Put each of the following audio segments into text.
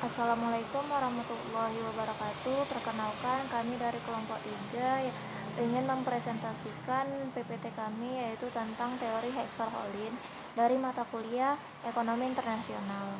Assalamualaikum warahmatullahi wabarakatuh. Perkenalkan, kami dari kelompok 3 yang ingin mempresentasikan PPT kami, yaitu tentang teori Hexer-Holin dari mata kuliah Ekonomi Internasional.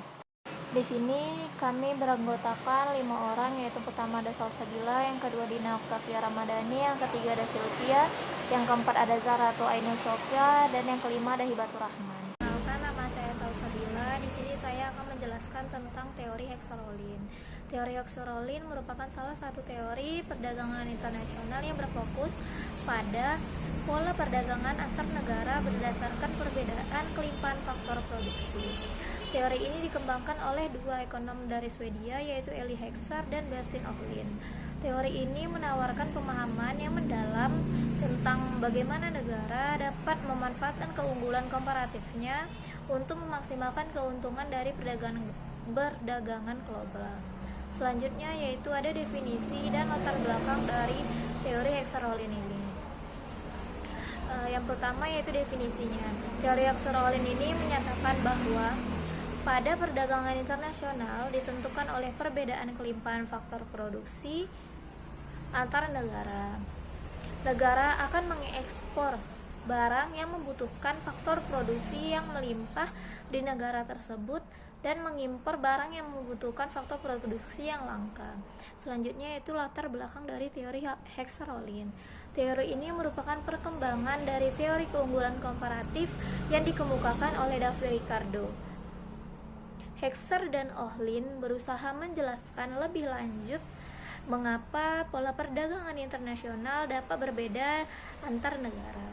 Di sini kami beranggotakan 5 orang, yaitu pertama ada Salsabila, yang kedua Dina Oktavia Ramadhani, yang ketiga ada Sylvia, yang keempat ada Zahratul Ainul Sofia, dan yang kelima ada Hibatur Rahman. Kenalkan, nama saya Salsabila. Di sini saya akan menjelaskan tentang teori Hexer-Holin. Teori Hexer-Holin merupakan salah satu teori perdagangan internasional yang berfokus pada pola perdagangan antar negara berdasarkan perbedaan kelimpahan faktor produksi. Teori ini dikembangkan oleh dua ekonom dari Swedia, yaitu Eli Hexer dan Bertil Ohlin. Teori ini menawarkan pemahaman yang mendalam tentang bagaimana negara dapat memanfaatkan keunggulan komparatifnya untuk memaksimalkan keuntungan dari perdagangan global. Selanjutnya yaitu ada definisi dan latar belakang dari teori Hexer-Holin ini. Yang pertama yaitu definisinya. Teori Hexer-Holin ini menyatakan bahwa pada perdagangan internasional ditentukan oleh perbedaan kelimpahan faktor produksi antar negara. Negara akan mengekspor barang yang membutuhkan faktor produksi yang melimpah di negara tersebut dan mengimpor barang yang membutuhkan faktor produksi yang langka. Selanjutnya yaitu latar belakang dari teori Hexer-Holin. Teori ini merupakan perkembangan dari teori keunggulan komparatif yang dikemukakan oleh David Ricardo. Hexer dan Ohlin berusaha menjelaskan lebih lanjut mengapa pola perdagangan internasional dapat berbeda antar negara.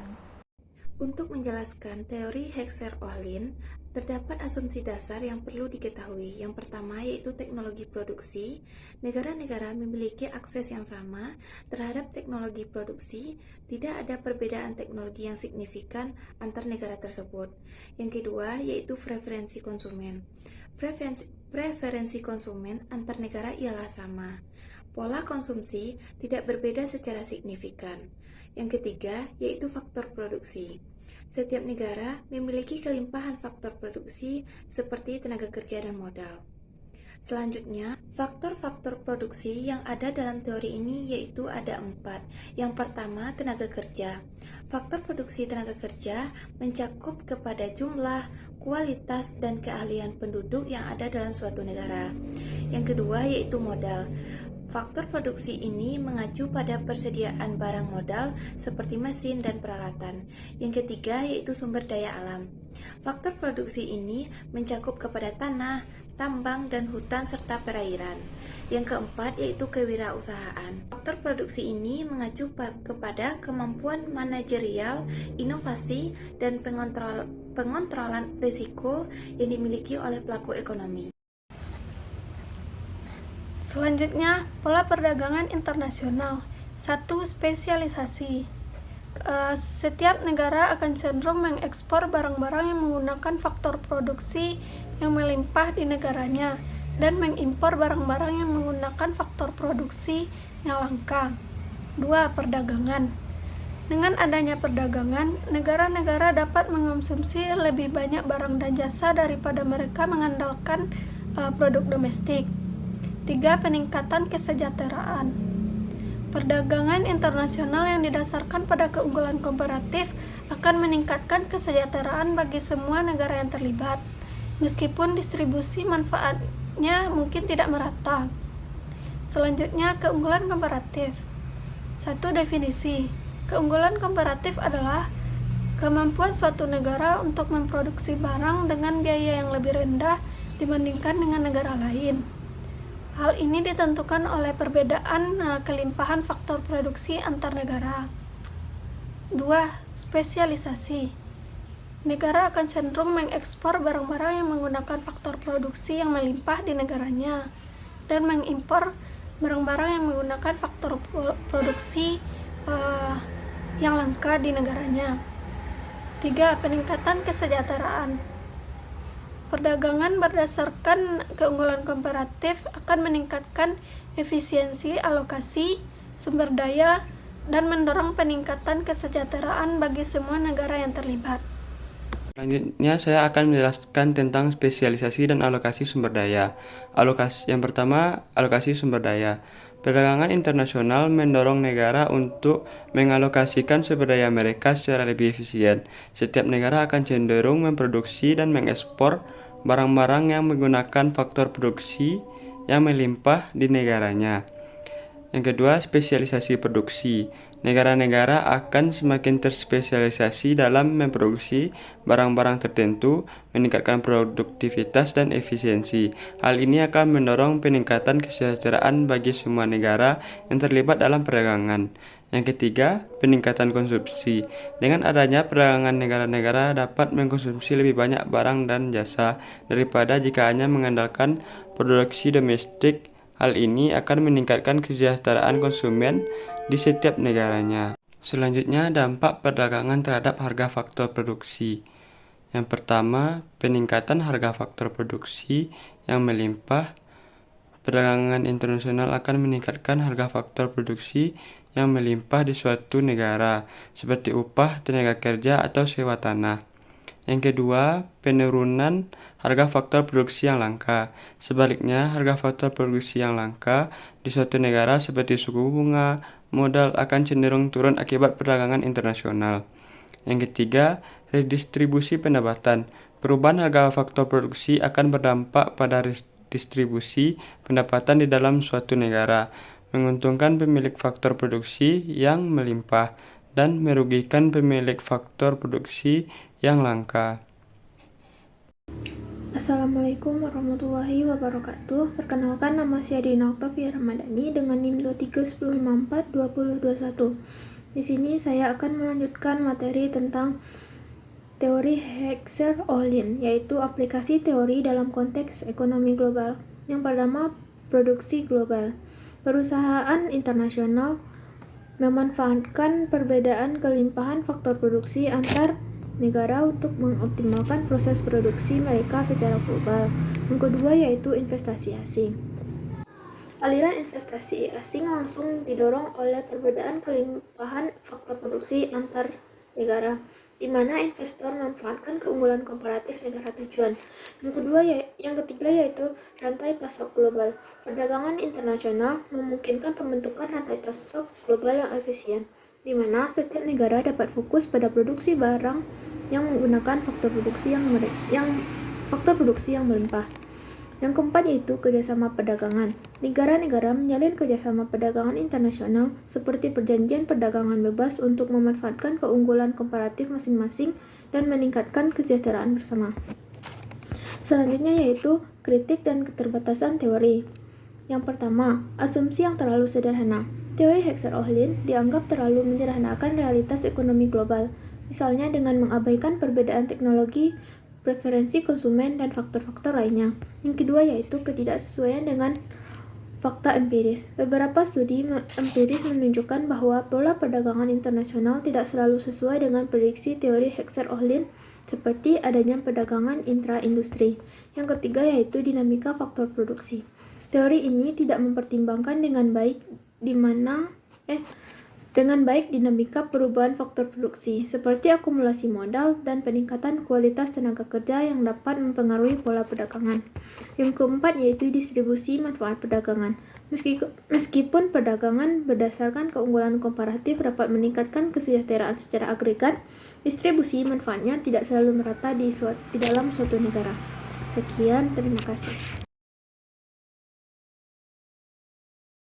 Untuk menjelaskan teori Hexer-Ohlin, terdapat asumsi dasar yang perlu diketahui. Yang pertama yaitu teknologi produksi. Negara-negara memiliki akses yang sama terhadap teknologi produksi, tidak ada perbedaan teknologi yang signifikan antar negara tersebut. Yang kedua yaitu preferensi konsumen. Preferensi konsumen antar negara ialah sama. Pola konsumsi tidak berbeda secara signifikan. Yang ketiga yaitu faktor produksi. Setiap negara memiliki kelimpahan faktor produksi seperti tenaga kerja dan modal. Selanjutnya, faktor-faktor produksi yang ada dalam teori ini yaitu ada 4. Yang pertama, tenaga kerja. Faktor produksi tenaga kerja mencakup kepada jumlah, kualitas, dan keahlian penduduk yang ada dalam suatu negara. Yang kedua yaitu modal. Faktor produksi ini mengacu pada persediaan barang modal seperti mesin dan peralatan. Yang ketiga yaitu sumber daya alam. Faktor produksi ini mencakup kepada tanah, tambang, dan hutan serta perairan. Yang keempat yaitu kewirausahaan. Faktor produksi ini mengacu kepada kemampuan manajerial, inovasi, dan pengontrolan risiko yang dimiliki oleh pelaku ekonomi. Selanjutnya, pola perdagangan internasional. 1. Spesialisasi. Setiap negara akan cenderung mengekspor barang-barang yang menggunakan faktor produksi yang melimpah di negaranya dan mengimpor barang-barang yang menggunakan faktor produksi yang langka. 2. Perdagangan. Dengan adanya perdagangan, negara-negara dapat mengonsumsi lebih banyak barang dan jasa daripada mereka mengandalkan produk domestik. 3. Peningkatan kesejahteraan. Perdagangan internasional yang didasarkan pada keunggulan komparatif akan meningkatkan kesejahteraan bagi semua negara yang terlibat, meskipun distribusi manfaatnya mungkin tidak merata. Selanjutnya, keunggulan komparatif. 1. Definisi. Keunggulan komparatif adalah kemampuan suatu negara untuk memproduksi barang dengan biaya yang lebih rendah dibandingkan dengan negara lain. Hal ini ditentukan oleh perbedaan kelimpahan faktor produksi antar negara. 2. Spesialisasi. Negara akan cenderung mengekspor barang-barang yang menggunakan faktor produksi yang melimpah di negaranya dan mengimpor barang-barang yang menggunakan faktor produksi yang langka di negaranya. 3. Peningkatan kesejahteraan. Perdagangan berdasarkan keunggulan komparatif akan meningkatkan efisiensi alokasi sumber daya dan mendorong peningkatan kesejahteraan bagi semua negara yang terlibat. Selanjutnya saya akan menjelaskan tentang spesialisasi dan alokasi sumber daya. Yang pertama, alokasi sumber daya. Perdagangan internasional mendorong negara untuk mengalokasikan sumber daya mereka secara lebih efisien. Setiap negara akan cenderung memproduksi dan mengekspor barang-barang yang menggunakan faktor produksi yang melimpah di negaranya. Yang kedua, spesialisasi produksi. Negara-negara akan semakin terspesialisasi dalam memproduksi barang-barang tertentu, meningkatkan produktivitas dan efisiensi. Hal ini akan mendorong peningkatan kesejahteraan bagi semua negara yang terlibat dalam perdagangan. Yang ketiga, peningkatan konsumsi. Dengan adanya perdagangan, negara-negara dapat mengkonsumsi lebih banyak barang dan jasa daripada jika hanya mengandalkan produksi domestik. Hal ini akan meningkatkan kesejahteraan konsumen di setiap negaranya. Selanjutnya, dampak perdagangan terhadap harga faktor produksi. Yang pertama, peningkatan harga faktor produksi yang melimpah. Perdagangan internasional akan meningkatkan harga faktor produksi yang melimpah di suatu negara, seperti upah, tenaga kerja, atau sewa tanah. Yang kedua, penurunan harga faktor produksi yang langka. Sebaliknya, harga faktor produksi yang langka di suatu negara seperti suku bunga, modal akan cenderung turun akibat perdagangan internasional. Yang ketiga, redistribusi pendapatan. Perubahan harga faktor produksi akan berdampak pada redistribusi pendapatan di dalam suatu negara, menguntungkan pemilik faktor produksi yang melimpah dan merugikan pemilik faktor produksi yang langka. Assalamualaikum warahmatullahi wabarakatuh. Perkenalkan, nama saya Dina Oktavia Ramadhani dengan NIM 2310542021. Di sini saya akan melanjutkan materi tentang teori Heckscher-Ohlin, yaitu aplikasi teori dalam konteks ekonomi global. Yang pertama, produksi global. Perusahaan internasional memanfaatkan perbedaan kelimpahan faktor produksi antar negara untuk mengoptimalkan proses produksi mereka secara global. Yang kedua yaitu investasi asing. Aliran investasi asing langsung didorong oleh perbedaan kelimpahan faktor produksi antar negara, di mana investor memanfaatkan keunggulan komparatif negara tujuan. Yang ketiga yaitu rantai pasok global. Perdagangan internasional memungkinkan pembentukan rantai pasok global yang efisien, di mana setiap negara dapat fokus pada produksi barang yang menggunakan faktor produksi yang melimpah. Yang keempat yaitu kerjasama perdagangan. Negara-negara menjalin kerjasama perdagangan internasional seperti perjanjian perdagangan bebas untuk memanfaatkan keunggulan komparatif masing-masing dan meningkatkan kesejahteraan bersama. Selanjutnya yaitu kritik dan keterbatasan teori. Yang pertama, asumsi yang terlalu sederhana. Teori Heckscher-Ohlin dianggap terlalu menyederhanakan realitas ekonomi global, misalnya dengan mengabaikan perbedaan teknologi, preferensi konsumen, dan faktor-faktor lainnya. Yang kedua yaitu ketidaksesuaian dengan fakta empiris. Beberapa studi empiris menunjukkan bahwa pola perdagangan internasional tidak selalu sesuai dengan prediksi teori Heckscher-Ohlin, seperti adanya perdagangan intra-industri. Yang ketiga yaitu dinamika faktor produksi. Teori ini tidak mempertimbangkan dengan baik dinamika perubahan faktor produksi, seperti akumulasi modal dan peningkatan kualitas tenaga kerja yang dapat mempengaruhi pola perdagangan. Yang keempat yaitu distribusi manfaat perdagangan. Meskipun perdagangan berdasarkan keunggulan komparatif dapat meningkatkan kesejahteraan secara agregat, distribusi manfaatnya tidak selalu merata di dalam suatu negara. Sekian, terima kasih.